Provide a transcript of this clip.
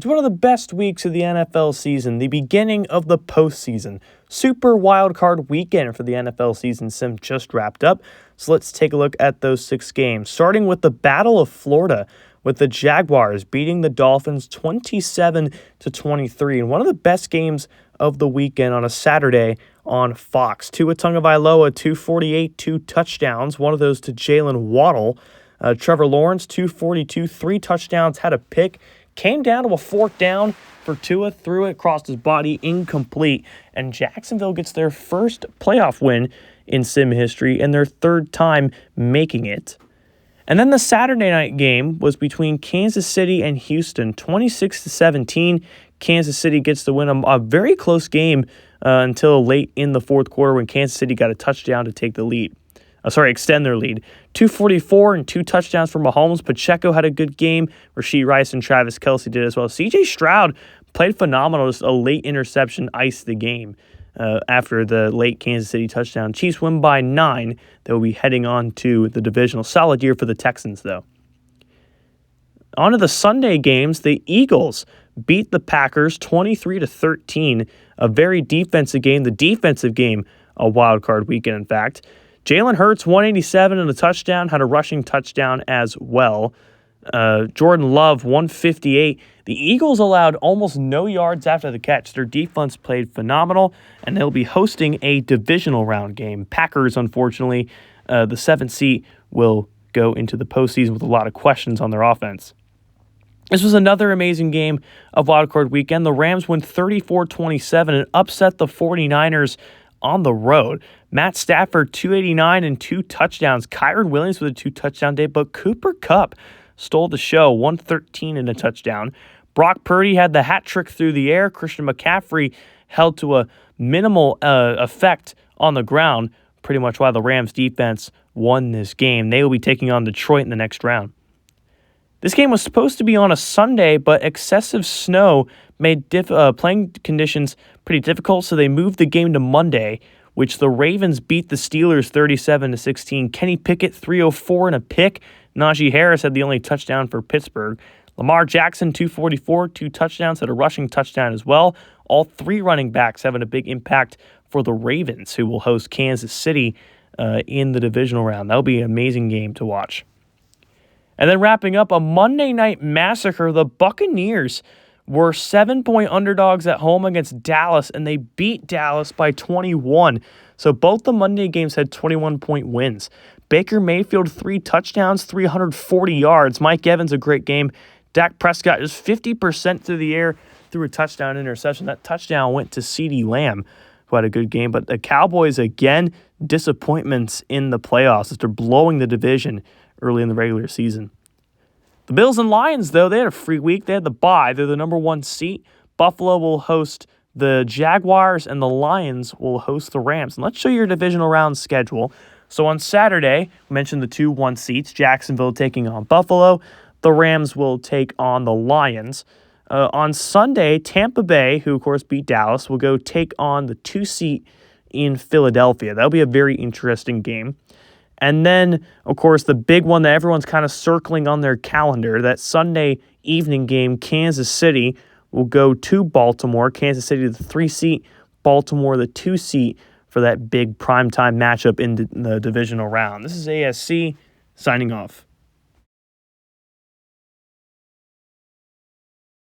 It's one of the best weeks of the NFL season, the beginning of the postseason. Super Wildcard Weekend for the NFL season sim just wrapped up, so let's take a look at those 6 games. Starting with the Battle of Florida, with the Jaguars beating the Dolphins 27-23, and one of the best games of the weekend on a Saturday on Fox. Tua Tagovailoa, 248, 2 touchdowns, one of those to Jalen Waddle. Trevor Lawrence, 242, 3 touchdowns, had a pick. Came down to a 4th down for Tua, threw it, crossed his body, incomplete. And Jacksonville gets their first playoff win in sim history and their 3rd time making it. And then the Saturday night game was between Kansas City and Houston, 26-17. Kansas City gets the win, a very close game until late in the 4th quarter when Kansas City got a touchdown to take the lead. Extend their lead. 244 and 2 touchdowns for Mahomes. Pacheco had a good game. Rashee Rice and Travis Kelce did as well. C.J. Stroud played phenomenal. Just a late interception iced the game after the late Kansas City touchdown. Chiefs win by 9. They'll be heading on to the divisional. Solid year for the Texans, though. On to the Sunday games. The Eagles beat the Packers 23-13. A very defensive game. The defensive game, a wild card weekend, in fact. Jalen Hurts, 187 and a touchdown, had a rushing touchdown as well. Jordan Love, 158. The Eagles allowed almost no yards after the catch. Their defense played phenomenal, and they'll be hosting a divisional round game. Packers, unfortunately, the 7th seed, will go into the postseason with a lot of questions on their offense. This was another amazing game of Wildcard Weekend. The Rams win 34-27 and upset the 49ers on the road. Matt Stafford, 289 and 2 touchdowns. Kyron Williams with a 2-touchdown day, but Cooper Kupp stole the show, 113 and a touchdown. Brock Purdy had the hat trick through the air. Christian McCaffrey held to a minimal effect on the ground, pretty much why the Rams defense won this game. They will be taking on Detroit in the next round. This game was supposed to be on a Sunday, but excessive snow made playing conditions pretty difficult, so they moved the game to Monday, which the Ravens beat the Steelers 37-16. Kenny Pickett, 304 and a pick. Najee Harris had the only touchdown for Pittsburgh. Lamar Jackson, 244, 2 touchdowns, had a rushing touchdown as well. All 3 running backs having a big impact for the Ravens, who will host Kansas City in the divisional round. That'll be an amazing game to watch. And then wrapping up, a Monday night massacre. The Buccaneers were 7-point underdogs at home against Dallas, and they beat Dallas by 21. So both the Monday games had 21-point wins. Baker Mayfield, 3 touchdowns, 340 yards. Mike Evans, a great game. Dak Prescott just 50% through the air, threw a touchdown interception. That touchdown went to CeeDee Lamb, who had a good game. But the Cowboys, again, disappointments in the playoffs after blowing the division early in the regular season. The Bills and Lions, though, they had a free week. They had the bye. They're the number 1 seed. Buffalo will host the Jaguars, and the Lions will host the Rams. And let's show you your divisional round schedule. So on Saturday, we mentioned the 2 1 seeds, Jacksonville taking on Buffalo. The Rams will take on the Lions. On Sunday, Tampa Bay, who of course beat Dallas, will go take on the 2 seed in Philadelphia. That'll be a very interesting game. And then, of course, the big one that everyone's kind of circling on their calendar, that Sunday evening game, Kansas City will go to Baltimore. Kansas City, the 3 seed, Baltimore, the 2 seed for that big primetime matchup in the divisional round. This is ASC signing off.